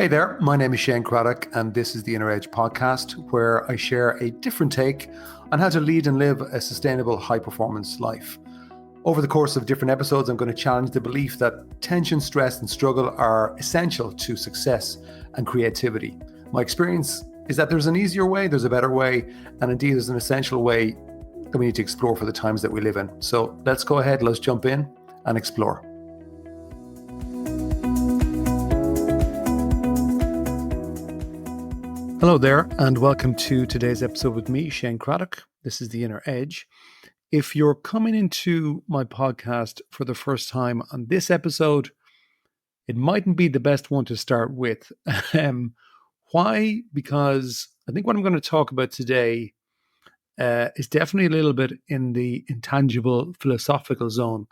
Hey there, my name is Shane Craddock, and this is the Inner Edge podcast, where I share a different take on how to lead and live a sustainable, high-performance life. Over the course of different episodes, I'm going to challenge the belief that tension, stress, and struggle are essential to success and creativity. My experience is that there's an easier way, there's a better way, and indeed there's an essential way that we need to explore for the times that we live in. So let's go ahead, let's jump in and explore. Hello there, and welcome to today's episode with me, Shane Craddock. This is The Inner Edge. If you're coming into my podcast for the first time on this episode, it mightn't be the best one to start with. Why? Because I think what I'm going to talk about today is definitely a little bit in the intangible philosophical zone.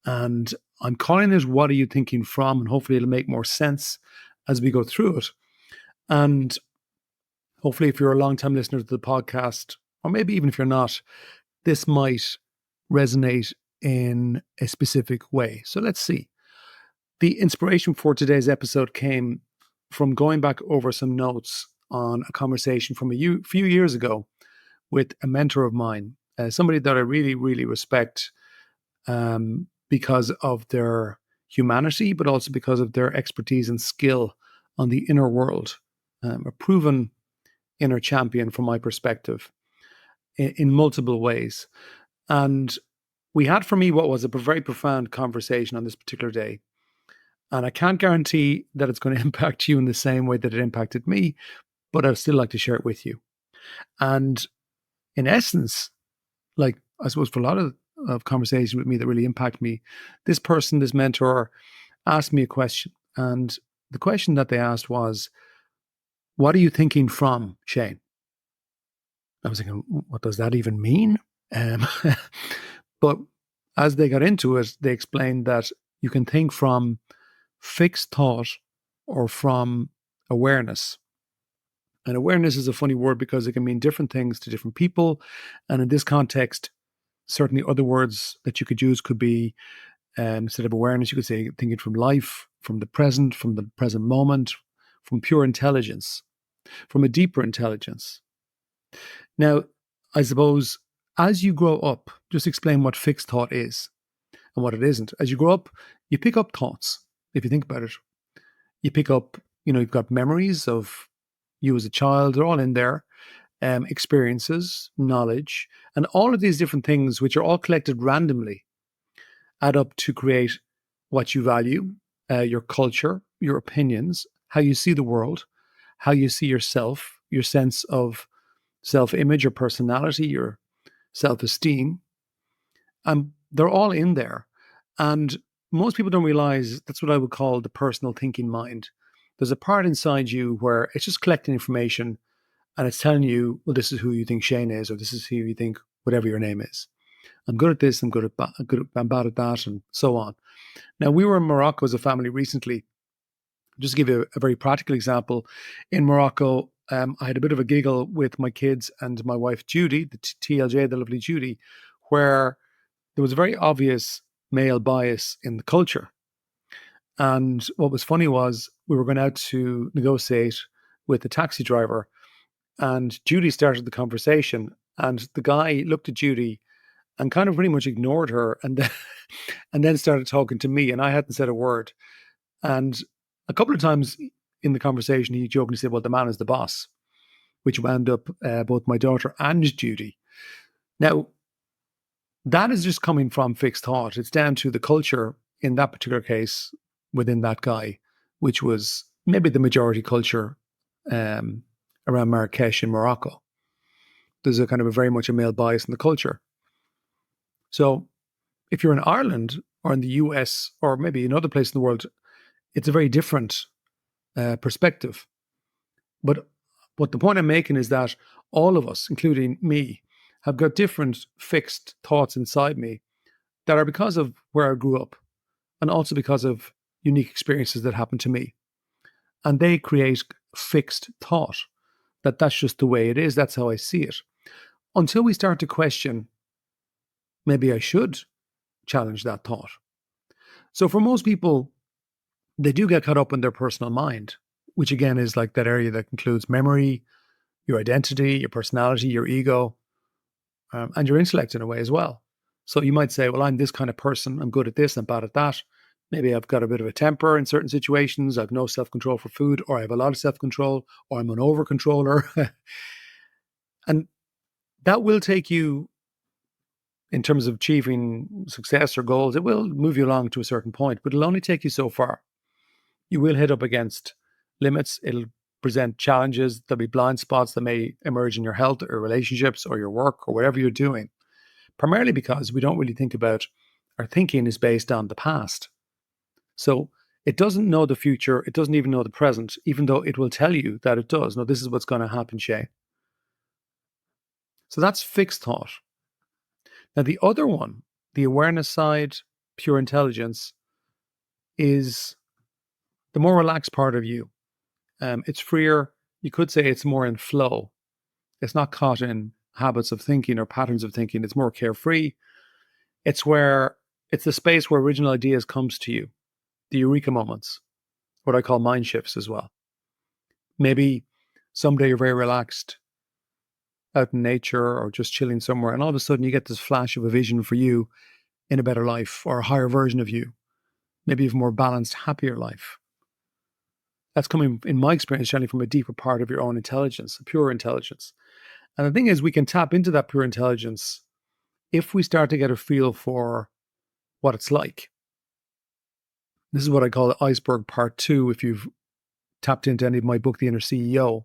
And I'm calling it What Are You Thinking From? And hopefully it'll make more sense as we go through it. And hopefully, if you're a long-time listener to the podcast, or maybe even if you're not, this might resonate in a specific way. So let's see. The inspiration for today's episode came from going back over some notes on a conversation from a few years ago with a mentor of mine, somebody that I really, really respect because of their humanity, but also because of their expertise and skill on the inner world, a proven inner champion from my perspective in multiple ways. And we had, for me, what was a very profound conversation on this particular day. And I can't guarantee that it's going to impact you in the same way that it impacted me, but I'd still like to share it with you. And in essence, like I suppose for a lot of conversation with me that really impact me, this person, this mentor, asked me a question. And the question that they asked was, what are you thinking from, Shane? I was thinking, what does that even mean? But as they got into it, they explained that you can think from fixed thought or from awareness. And awareness is a funny word because it can mean different things to different people. And in this context, certainly other words that you could use could be, instead of awareness, you could say thinking from life, from the present moment, from pure intelligence, from a deeper intelligence. Now, I suppose as you grow up, just explain what fixed thought is and what it isn't. As you grow up, you pick up thoughts, if you think about it. You pick up, you've got memories of you as a child, they're all in there, experiences, knowledge, and all of these different things, which are all collected randomly, add up to create what you value, your culture, your opinions, how you see the world, how you see yourself, your sense of self-image, your personality, your self-esteem. They're all in there. And most people don't realize that's what I would call the personal thinking mind. There's a part inside you where it's just collecting information and it's telling you, well, this is who you think Shane is, or this is who you think whatever your name is. I'm good at this, I'm bad at that, and so on. Now, we were in Morocco as a family recently. Just to give you a very practical example, in Morocco, I had a bit of a giggle with my kids and my wife, Judy, the TLJ, the lovely Judy, where there was a very obvious male bias in the culture. And what was funny was we were going out to negotiate with the taxi driver, and Judy started the conversation, and the guy looked at Judy and kind of pretty much ignored her and then started talking to me, and I hadn't said a word. And a couple of times in the conversation, he jokingly said, well, the man is the boss, which wound up both my daughter and Judy. Now, that is just coming from fixed thought. It's down to the culture in that particular case within that guy, which was maybe the majority culture around Marrakesh in Morocco. There's a kind of a very much a male bias in the culture. So if you're in Ireland or in the US or maybe another place in the world, it's a very different perspective. But what the point I'm making is that all of us, including me, have got different fixed thoughts inside me that are because of where I grew up and also because of unique experiences that happened to me. And they create fixed thought that that's just the way it is. That's how I see it. Until we start to question, maybe I should challenge that thought. So for most people, they do get caught up in their personal mind. which again is like that area that includes memory, your identity, your personality, your ego, and your intellect in a way as well. So you might say, well, I'm this kind of person. I'm good at this. I'm bad at that. Maybe I've got a bit of a temper in certain situations. I've no self-control for food, or I have a lot of self-control, or I'm an over-controller. And that will take you, in terms of achieving success or goals, it will move you along to a certain point, but it'll only take you so far. You will hit up against limits. It'll present challenges. There'll be blind spots that may emerge in your health or relationships or your work or whatever you're doing, primarily because we don't really think about, our thinking is based on the past. So it doesn't know the future. It doesn't even know the present, even though it will tell you that it does. No, this is what's going to happen, Shay. So that's fixed thought. Now, the other one, the awareness side, pure intelligence, is the more relaxed part of you. It's freer. You could say it's more in flow. It's not caught in habits of thinking or patterns of thinking. It's more carefree. It's the space where original ideas comes to you, the eureka moments, what I call mind shifts as well. Maybe someday you're very relaxed out in nature or just chilling somewhere, and all of a sudden you get this flash of a vision for you in a better life or a higher version of you, maybe even more balanced, happier life. That's coming, in my experience, generally from a deeper part of your own intelligence, a pure intelligence. And the thing is, we can tap into that pure intelligence if we start to get a feel for what it's like. This is what I call iceberg part 2. If you've tapped into any of my book, The Inner CEO,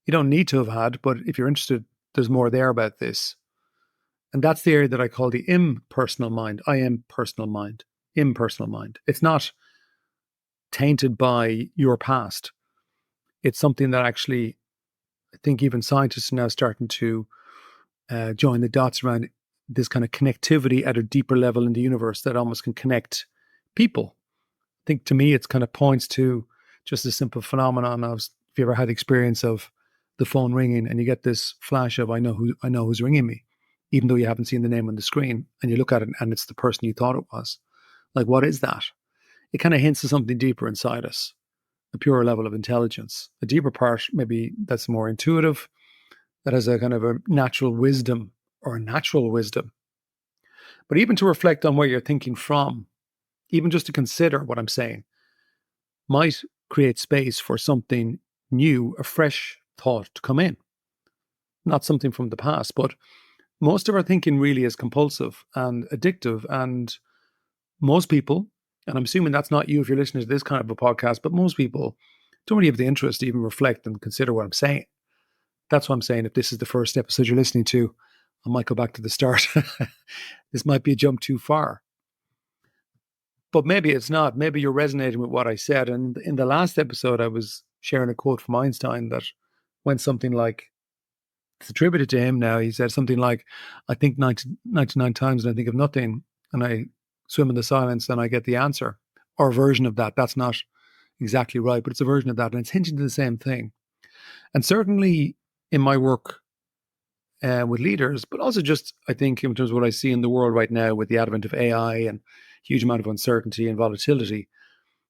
you don't need to have had, but if you're interested, there's more there about this. And that's the area that I call the impersonal mind. I am personal mind, impersonal mind. It's not tainted by your past. It's something that actually, I think even scientists are now starting to join the dots around this kind of connectivity at a deeper level in the universe that almost can connect people. I think to me, it's kind of points to just a simple phenomenon of, if you ever had the experience of the phone ringing and you get this flash of, I know who's ringing me, even though you haven't seen the name on the screen, and you look at it and it's the person you thought it was. Like, what is that? It kind of hints at something deeper inside us, a purer level of intelligence, a deeper part, maybe that's more intuitive, that has a kind of a natural wisdom or a natural wisdom. But even to reflect on where you're thinking from, even just to consider what I'm saying, might create space for something new, a fresh thought to come in. Not something from the past, but most of our thinking really is compulsive and addictive. And most people, and I'm assuming that's not you if you're listening to this kind of a podcast, but most people don't really have the interest to even reflect and consider what I'm saying. That's what I'm saying. If this is the first episode you're listening to, I might go back to the start. This might be a jump too far. But maybe it's not. Maybe you're resonating with what I said. And in the last episode, I was sharing a quote from Einstein that went something like, it's attributed to him now. He said something like, I think 99 times and I think of nothing. And I swim in the silence and I get the answer, or a version of that. That's not exactly right, but it's a version of that. And it's hinting to the same thing. And certainly in my work with leaders, but also just, I think, in terms of what I see in the world right now with the advent of AI and huge amount of uncertainty and volatility,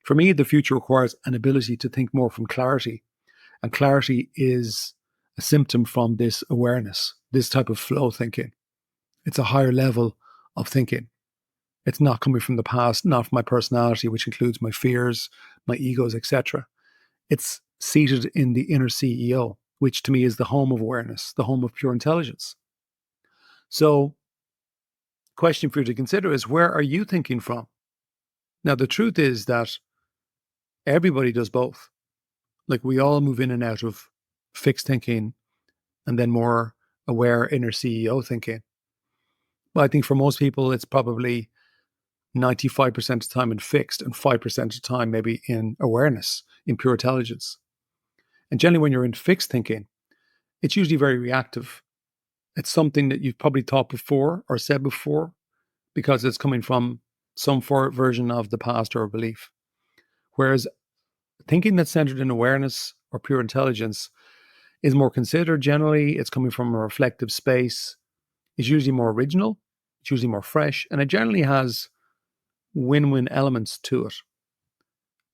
for me, the future requires an ability to think more from clarity. And clarity is a symptom from this awareness, this type of flow thinking. It's a higher level of thinking. It's not coming from the past, not from my personality, which includes my fears, my egos, etc. It's seated in the inner CEO, which to me is the home of awareness, the home of pure intelligence. So, question for you to consider is, where are you thinking from? Now, the truth is that everybody does both. Like, we all move in and out of fixed thinking and then more aware inner CEO thinking. But I think for most people, it's probably 95% of the time in fixed and 5% of the time maybe in awareness, in pure intelligence. And generally, when you're in fixed thinking, it's usually very reactive. It's something that you've probably thought before or said before because it's coming from some version of the past or a belief. Whereas thinking that's centered in awareness or pure intelligence is more considered generally. It's coming from a reflective space. It's usually more original. It's usually more fresh. And it generally has win-win elements to it.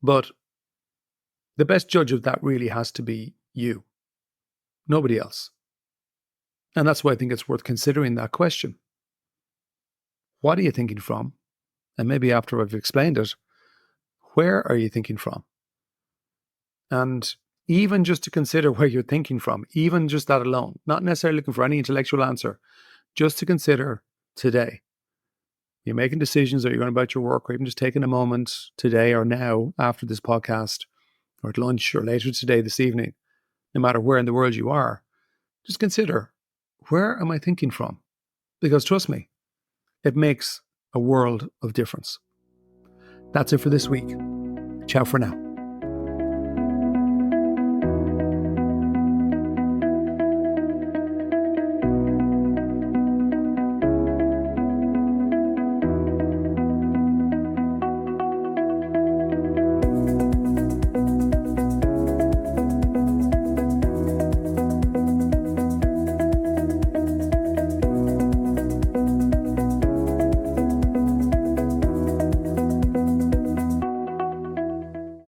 But The best judge of that really has to be you, nobody else. And that's why I think it's worth considering that question. What are you thinking from? And maybe after I've explained it, where are you thinking from? And even just to consider where you're thinking from, even just that alone, not necessarily looking for any intellectual answer, just to consider today. You're making decisions, or you're going about your work, or even just taking a moment today or now after this podcast, or at lunch, or later today, this evening, no matter where in the world you are, just consider, where am I thinking from? Because trust me, it makes a world of difference. That's it for this week. Ciao for now.